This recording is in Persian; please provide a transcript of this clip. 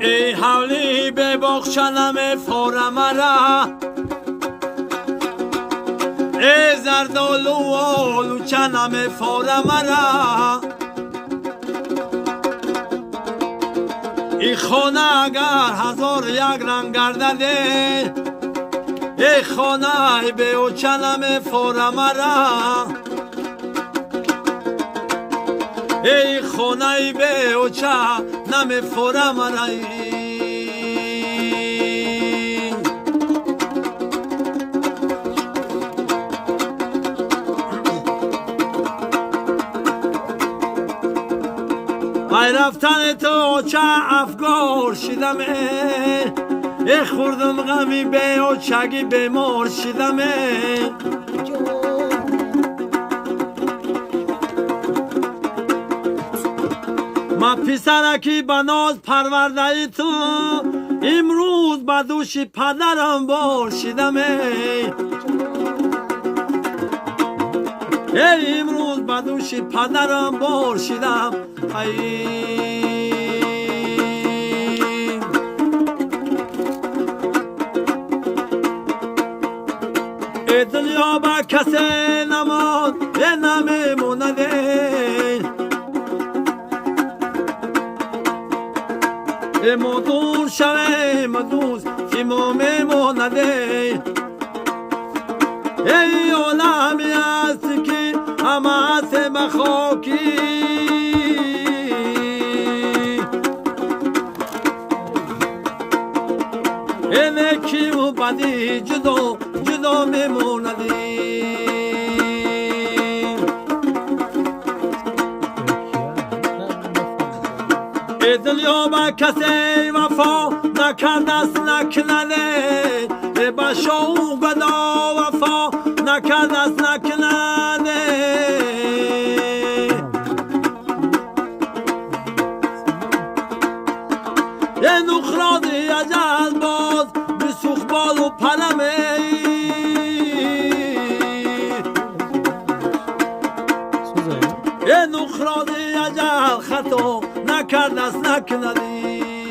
ای حولی ببخشنم فور مرا ای زردالو و لوچنم فور مرا ای خانه اگر هزار یک رنگ گردده ای خانه به اوچنم فور مرا ای خانه به اوچنم فور مرا ای رفتن تو چه افگار شدم ای خوردم غمی به او چگی بیمار شدم ما پسرکی بناز پرورده ای تو امروز به دوش پدرم بار شدم ای امروز به دوش پدرم بار شدم ای دنیا با کسی نمان ای نمیمونده ای ما دور شوه ما دوست که ما میمونده ای عالمی است که همه است بخاکی ای نکی و بدی جدا جدا میموندی ای دنیا با کسی وفا نکرد است نکنده ای با شو گدا وفا نکرد است نکنده ای نخرادی اجل باز بسوخ بال و پرمه ای نخرادی اجل خطا نکرد است نکندی